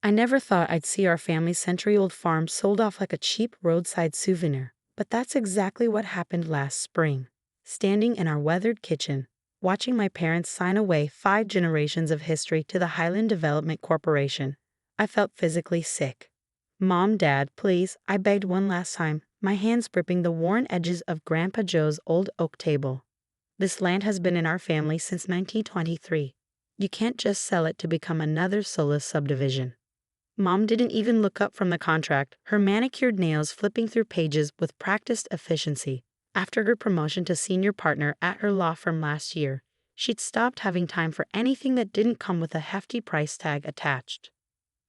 I never thought I'd see our family's century-old farm sold off like a cheap roadside souvenir, but that's exactly what happened last spring. Standing in our weathered kitchen, watching my parents sign away 5 generations of history to the Highland Development Corporation, I felt physically sick. "Mom, Dad, please," I begged one last time, my hands gripping the worn edges of Grandpa Joe's old oak table. "This land has been in our family since 1923. You can't just sell it to become another soulless subdivision." Mom didn't even look up from the contract, her manicured nails flipping through pages with practiced efficiency. After her promotion to senior partner at her law firm last year, she'd stopped having time for anything that didn't come with a hefty price tag attached.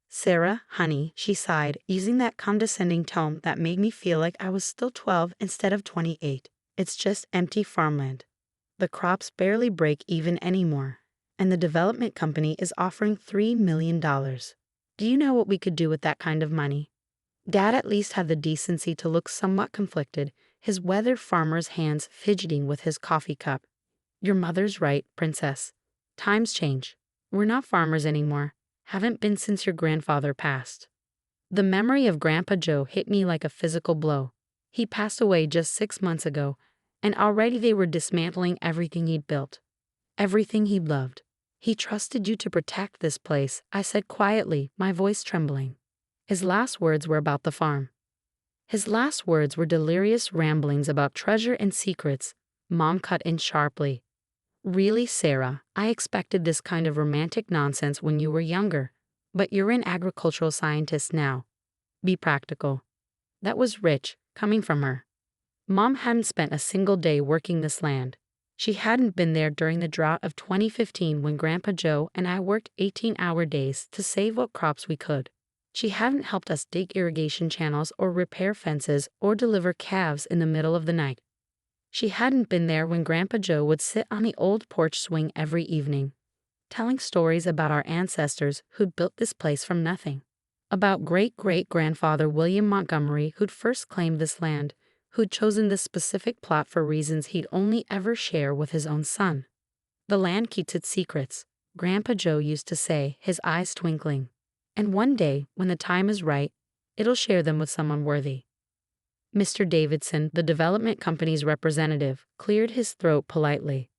"Sarah, honey," she sighed, using that condescending tone that made me feel like I was still 12 instead of 28. "It's just empty farmland. The crops barely break even anymore, and the development company is offering $3 million. Do you know what we could do with that kind of money?" Dad at least had the decency to look somewhat conflicted, his weathered farmer's hands fidgeting with his coffee cup. "Your mother's right, princess. Times change. We're not farmers anymore. Haven't been since your grandfather passed." The memory of Grandpa Joe hit me like a physical blow. He passed away just 6 months ago, and already they were dismantling everything he'd built, everything he loved. "He trusted you to protect this place," I said quietly, my voice trembling. His last words were about the farm. His last words were delirious ramblings about treasure and secrets. Mom cut in sharply. "Really, Sarah, I expected this kind of romantic nonsense when you were younger, but you're an agricultural scientist now. Be practical." That was rich, coming from her. Mom hadn't spent a single day working this land. She hadn't been there during the drought of 2015 when Grandpa Joe and I worked 18-hour days to save what crops we could. She hadn't helped us dig irrigation channels or repair fences or deliver calves in the middle of the night. She hadn't been there when Grandpa Joe would sit on the old porch swing every evening, telling stories about our ancestors who'd built this place from nothing. About great-great-grandfather William Montgomery, who'd first claimed this land, who'd chosen this specific plot for reasons he'd only ever share with his own son. "The land keeps its secrets," Grandpa Joe used to say, his eyes twinkling. "And one day, when the time is right, it'll share them with someone worthy." Mr. Davidson, the development company's representative, cleared his throat politely.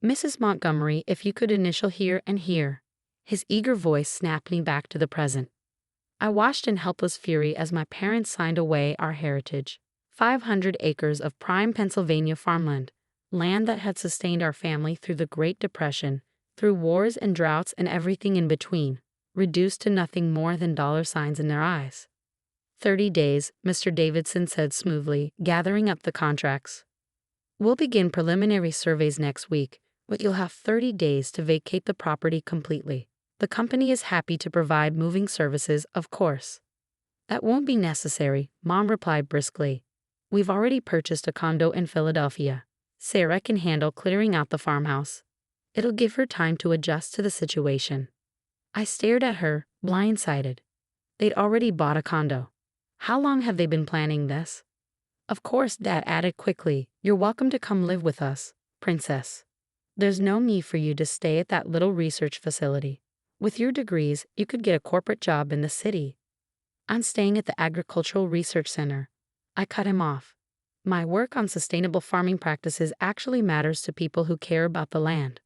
"Mrs. Montgomery, if you could initial here and here." His eager voice snapped me back to the present. I watched in helpless fury as my parents signed away our heritage. 500 acres of prime Pennsylvania farmland, land that had sustained our family through the Great Depression, through wars and droughts and everything in between, reduced to nothing more than dollar signs in their eyes. 30 days, Mr. Davidson said smoothly, gathering up the contracts. "We'll begin preliminary surveys next week, but you'll have 30 days to vacate the property completely. The company is happy to provide moving services, of course." "That won't be necessary," Mom replied briskly. "We've already purchased a condo in Philadelphia. Sarah can handle clearing out the farmhouse. It'll give her time to adjust to the situation." I stared at her, blindsided. They'd already bought a condo. How long have they been planning this? "Of course," Dad added quickly, "you're welcome to come live with us, princess. There's no need for you to stay at that little research facility. With your degrees, you could get a corporate job in the city." "I'm staying at the Agricultural Research Center." I cut him off. "My work on sustainable farming practices actually matters to people who care about the land."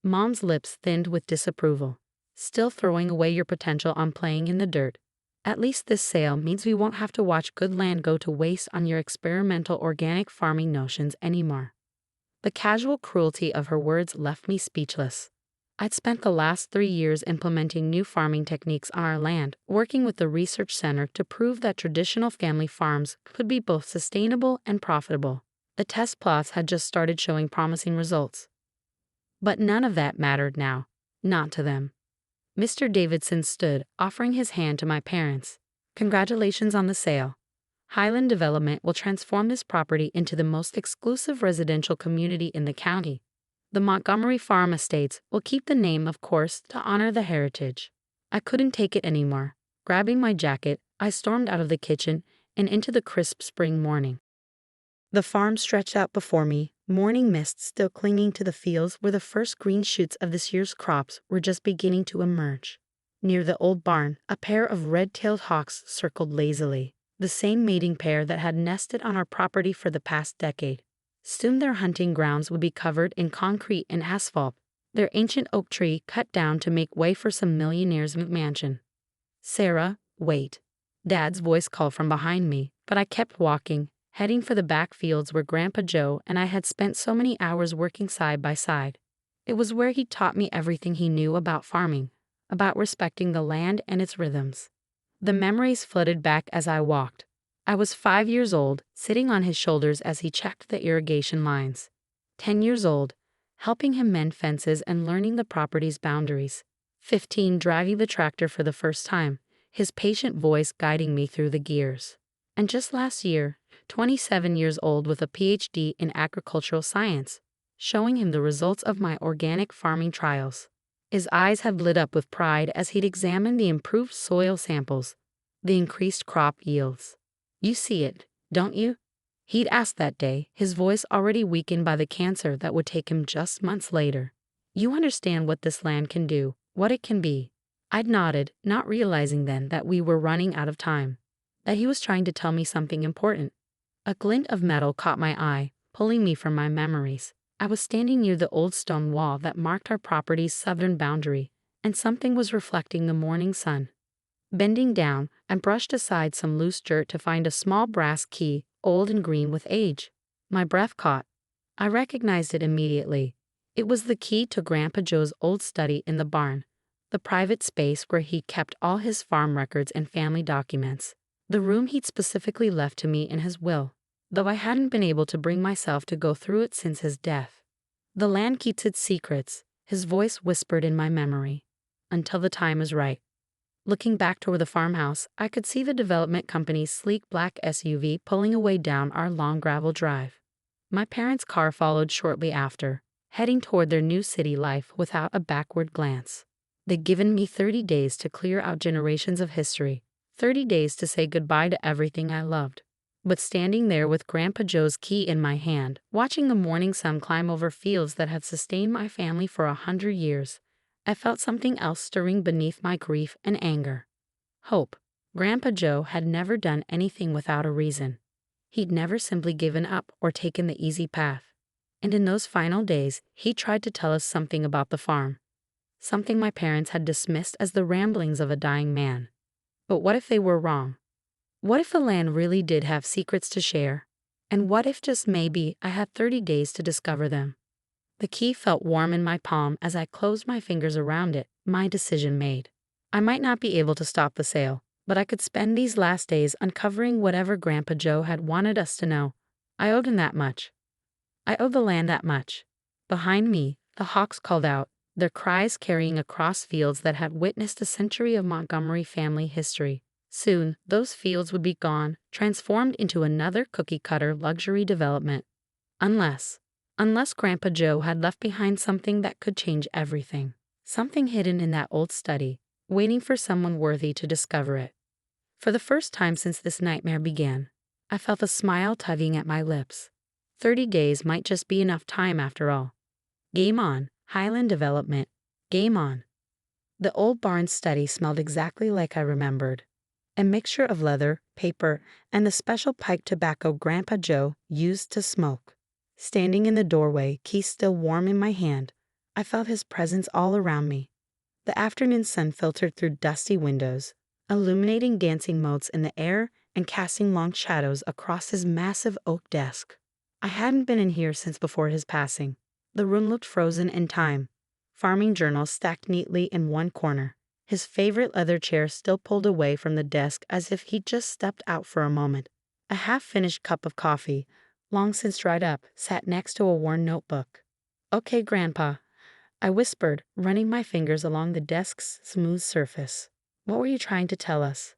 Mom's lips thinned with disapproval. "Still throwing away your potential on playing in the dirt. At least this sale means we won't have to watch good land go to waste on your experimental organic farming notions anymore." The casual cruelty of her words left me speechless. I'd spent the last 3 years implementing new farming techniques on our land, working with the research center to prove that traditional family farms could be both sustainable and profitable. The test plots had just started showing promising results. But none of that mattered now, not to them. Mr. Davidson stood, offering his hand to my parents. "Congratulations on the sale. Highland Development will transform this property into the most exclusive residential community in the county. The Montgomery Farm Estates will keep the name, of course, to honor the heritage." I couldn't take it anymore. Grabbing my jacket, I stormed out of the kitchen and into the crisp spring morning. The farm stretched out before me, morning mist still clinging to the fields where the first green shoots of this year's crops were just beginning to emerge. Near the old barn, a pair of red-tailed hawks circled lazily, the same mating pair that had nested on our property for the past decade. Soon their hunting grounds would be covered in concrete and asphalt, their ancient oak tree cut down to make way for some millionaire's mansion. "Sarah, wait." Dad's voice called from behind me, but I kept walking, heading for the back fields where Grandpa Joe and I had spent so many hours working side by side. It was where he taught me everything he knew about farming, about respecting the land and its rhythms. The memories flooded back as I walked. I was 5 years old, sitting on his shoulders as he checked the irrigation lines. 10 years old, helping him mend fences and learning the property's boundaries. 15, driving the tractor for the first time, his patient voice guiding me through the gears. And just last year, 27 years old with a PhD in agricultural science, showing him the results of my organic farming trials. His eyes had lit up with pride as he'd examined the improved soil samples, the increased crop yields. "You see it, don't you?" He'd asked that day, his voice already weakened by the cancer that would take him just months later. "You understand what this land can do, what it can be?" I'd nodded, not realizing then that we were running out of time, that he was trying to tell me something important. A glint of metal caught my eye, pulling me from my memories. I was standing near the old stone wall that marked our property's southern boundary, and something was reflecting the morning sun. Bending down, I brushed aside some loose dirt to find a small brass key, old and green with age. My breath caught. I recognized it immediately. It was the key to Grandpa Joe's old study in the barn, the private space where he kept all his farm records and family documents, the room he'd specifically left to me in his will, though I hadn't been able to bring myself to go through it since his death. "The land keeps its secrets," his voice whispered in my memory, "until the time is right." Looking back toward the farmhouse, I could see the development company's sleek black SUV pulling away down our long gravel drive. My parents' car followed shortly after, heading toward their new city life without a backward glance. They'd given me 30 days to clear out generations of history, 30 days to say goodbye to everything I loved. But standing there with Grandpa Joe's key in my hand, watching the morning sun climb over fields that had sustained my family for 100 years, I felt something else stirring beneath my grief and anger. Hope. Grandpa Joe had never done anything without a reason. He'd never simply given up or taken the easy path. And in those final days, he tried to tell us something about the farm. Something my parents had dismissed as the ramblings of a dying man. But what if they were wrong? What if the land really did have secrets to share? And what if just maybe I had 30 days to discover them? The key felt warm in my palm as I closed my fingers around it, my decision made. I might not be able to stop the sale, but I could spend these last days uncovering whatever Grandpa Joe had wanted us to know. I owed him that much. I owed the land that much. Behind me, the hawks called out, their cries carrying across fields that had witnessed a century of Montgomery family history. Soon, those fields would be gone, transformed into another cookie-cutter luxury development. Unless Grandpa Joe had left behind something that could change everything. Something hidden in that old study, waiting for someone worthy to discover it. For the first time since this nightmare began, I felt a smile tugging at my lips. 30 days might just be enough time after all. Game on, Highland Development. Game on. The old barn study smelled exactly like I remembered. A mixture of leather, paper, and the special pipe tobacco Grandpa Joe used to smoke. Standing in the doorway, key still warm in my hand, I felt his presence all around me. The afternoon sun filtered through dusty windows, illuminating dancing motes in the air and casting long shadows across his massive oak desk. I hadn't been in here since before his passing. The room looked frozen in time, farming journals stacked neatly in one corner, his favorite leather chair still pulled away from the desk as if he'd just stepped out for a moment. A half-finished cup of coffee, long since dried up, sat next to a worn notebook. "Okay, Grandpa," I whispered, running my fingers along the desk's smooth surface. "What were you trying to tell us?"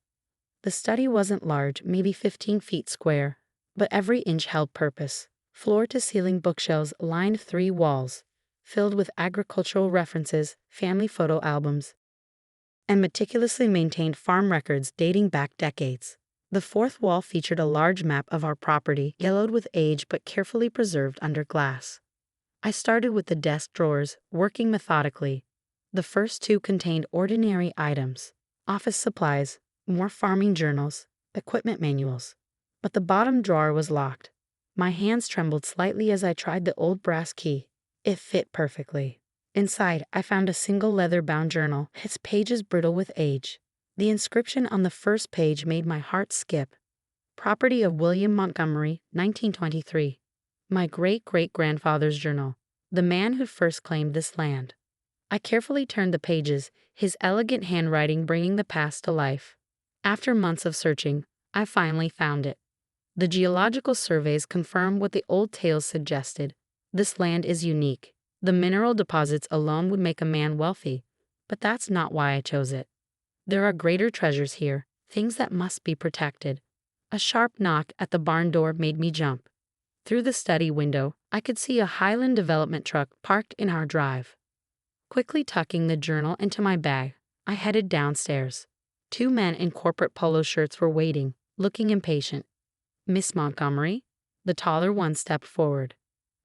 The study wasn't large, maybe 15 feet square, but every inch held purpose. Floor-to-ceiling bookshelves lined 3 walls, filled with agricultural references, family photo albums, and meticulously maintained farm records dating back decades. The 4th wall featured a large map of our property, yellowed with age but carefully preserved under glass. I started with the desk drawers, working methodically. The first two contained ordinary items, office supplies, more farming journals, equipment manuals. But the bottom drawer was locked. My hands trembled slightly as I tried the old brass key. It fit perfectly. Inside, I found a single leather-bound journal, its pages brittle with age. The inscription on the first page made my heart skip. Property of William Montgomery, 1923. My great-great-grandfather's journal. The man who first claimed this land. I carefully turned the pages, his elegant handwriting bringing the past to life. After months of searching, I finally found it. The geological surveys confirm what the old tales suggested. This land is unique. The mineral deposits alone would make a man wealthy, but that's not why I chose it. There are greater treasures here, things that must be protected. A sharp knock at the barn door made me jump. Through the study window, I could see a Highland Development truck parked in our drive. Quickly tucking the journal into my bag, I headed downstairs. Two men in corporate polo shirts were waiting, looking impatient. Miss Montgomery? The taller one stepped forward.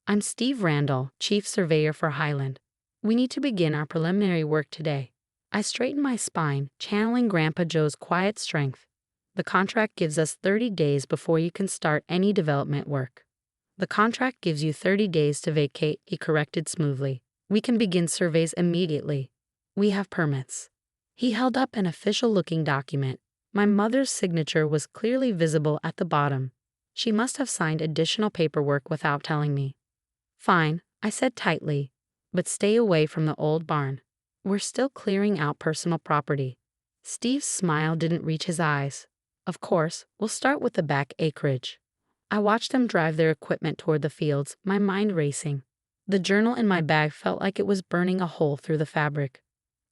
I'm Steve Randall, Chief Surveyor for Highland. We need to begin our preliminary work today. I straightened my spine, channeling Grandpa Joe's quiet strength. The contract gives us 30 days before you can start any development work. The contract gives you 30 days to vacate, he corrected smoothly. We can begin surveys immediately. We have permits. He held up an official-looking document. My mother's signature was clearly visible at the bottom. She must have signed additional paperwork without telling me. Fine, I said tightly, but stay away from the old barn. We're still clearing out personal property. Steve's smile didn't reach his eyes. Of course, we'll start with the back acreage. I watched them drive their equipment toward the fields, my mind racing. The journal in my bag felt like it was burning a hole through the fabric.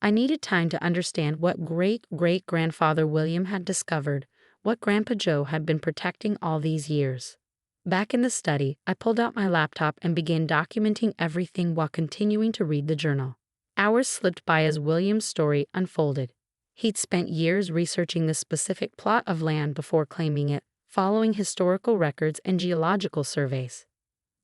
I needed time to understand what great-great-grandfather William had discovered, what Grandpa Joe had been protecting all these years. Back in the study, I pulled out my laptop and began documenting everything while continuing to read the journal. Hours slipped by as William's story unfolded. He'd spent years researching the specific plot of land before claiming it, following historical records and geological surveys.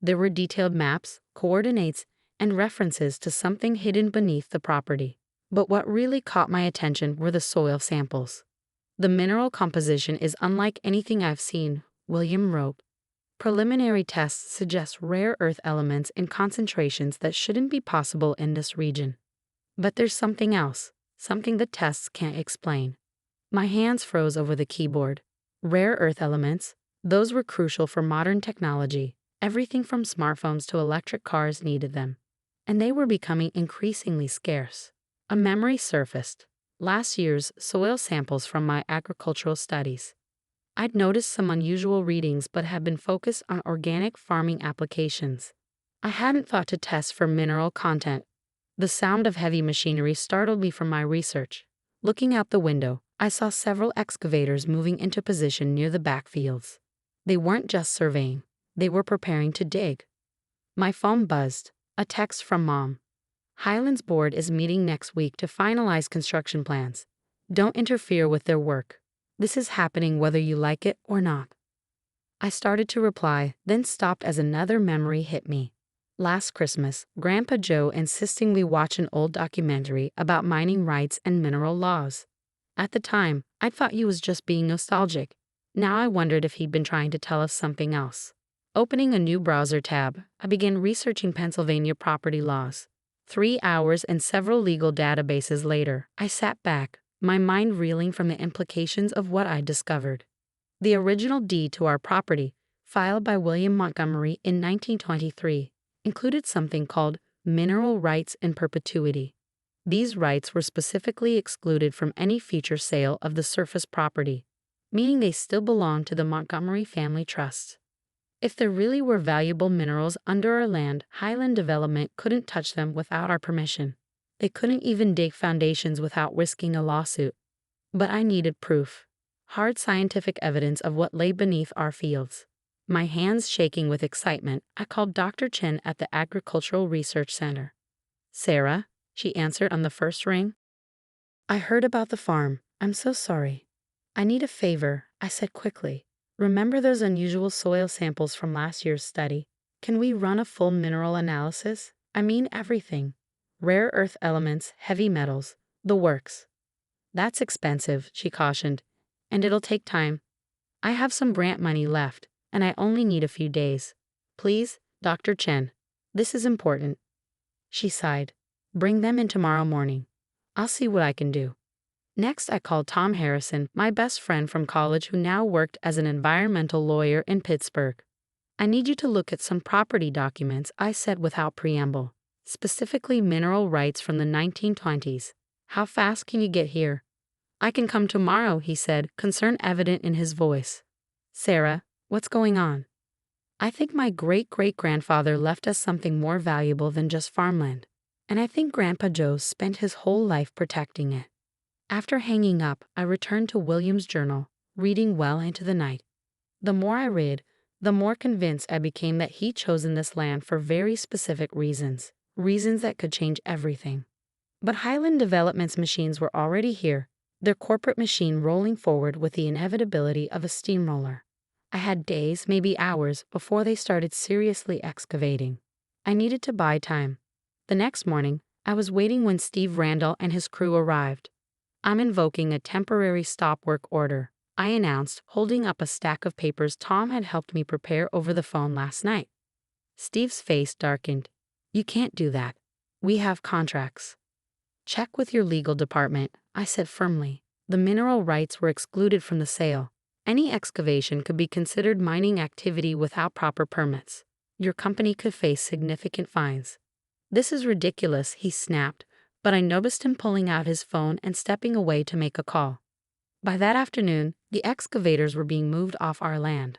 There were detailed maps, coordinates, and references to something hidden beneath the property. But what really caught my attention were the soil samples. The mineral composition is unlike anything I've seen, William wrote. Preliminary tests suggest rare earth elements in concentrations that shouldn't be possible in this region. But there's something else, something the tests can't explain. My hands froze over the keyboard. Rare earth elements, those were crucial for modern technology. Everything from smartphones to electric cars needed them. And they were becoming increasingly scarce. A memory surfaced. Last year's soil samples from my agricultural studies. I'd noticed some unusual readings but had been focused on organic farming applications. I hadn't thought to test for mineral content. The sound of heavy machinery startled me from my research. Looking out the window, I saw several excavators moving into position near the backfields. They weren't just surveying, they were preparing to dig. My phone buzzed, a text from Mom. Highland's board is meeting next week to finalize construction plans. Don't interfere with their work. This is happening whether you like it or not. I started to reply, then stopped as another memory hit me. Last Christmas, Grandpa Joe insisted we watch an old documentary about mining rights and mineral laws. At the time, I thought he was just being nostalgic. Now I wondered if he'd been trying to tell us something else. Opening a new browser tab, I began researching Pennsylvania property laws. 3 hours and several legal databases later, I sat back, my mind reeling from the implications of what I'd discovered. The original deed to our property, filed by William Montgomery in 1923, included something called mineral rights in perpetuity. These rights were specifically excluded from any future sale of the surface property, meaning they still belonged to the Montgomery family trust. If there really were valuable minerals under our land, Highland Development couldn't touch them without our permission. They couldn't even dig foundations without risking a lawsuit. But I needed proof. Hard scientific evidence of what lay beneath our fields. My hands shaking with excitement, I called Dr. Chen at the Agricultural Research Center. Sarah, she answered on the first ring. I heard about the farm. I'm so sorry. I need a favor, I said quickly. Remember those unusual soil samples from last year's study? Can we run a full mineral analysis? I mean everything. Rare earth elements, heavy metals, the works. That's expensive, she cautioned. And it'll take time. I have some grant money left, and I only need a few days. Please, Dr. Chen. This is important. She sighed. Bring them in tomorrow morning. I'll see what I can do. Next, I called Tom Harrison, my best friend from college who now worked as an environmental lawyer in Pittsburgh. I need you to look at some property documents, I said without preamble, specifically mineral rights from the 1920s. How fast can you get here? I can come tomorrow, he said, concern evident in his voice. Sarah, what's going on? I think my great-great-grandfather left us something more valuable than just farmland, and I think Grandpa Joe spent his whole life protecting it. After hanging up, I returned to William's journal, reading well into the night. The more I read, the more convinced I became that he'd chosen this land for very specific reasons that could change everything. But Highland Development's machines were already here, their corporate machine rolling forward with the inevitability of a steamroller. I had days, maybe hours, before they started seriously excavating. I needed to buy time. The next morning, I was waiting when Steve Randall and his crew arrived. I'm invoking a temporary stop work order, I announced, holding up a stack of papers Tom had helped me prepare over the phone last night. Steve's face darkened. You can't do that. We have contracts. Check with your legal department, I said firmly. The mineral rights were excluded from the sale. Any excavation could be considered mining activity without proper permits. Your company could face significant fines. This is ridiculous, he snapped, but I noticed him pulling out his phone and stepping away to make a call. By that afternoon, the excavators were being moved off our land.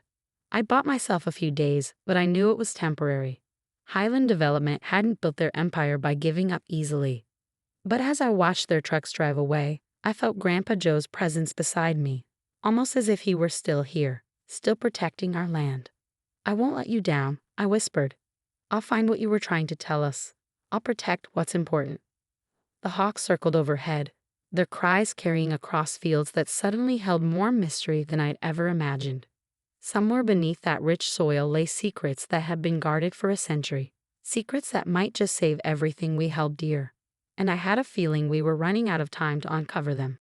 I bought myself a few days, but I knew it was temporary. Highland Development hadn't built their empire by giving up easily. But as I watched their trucks drive away, I felt Grandpa Joe's presence beside me, almost as if he were still here, still protecting our land. I won't let you down, I whispered. I'll find what you were trying to tell us. I'll protect what's important. The hawks circled overhead, their cries carrying across fields that suddenly held more mystery than I'd ever imagined. Somewhere beneath that rich soil lay secrets that had been guarded for a century, secrets that might just save everything we held dear. And I had a feeling we were running out of time to uncover them.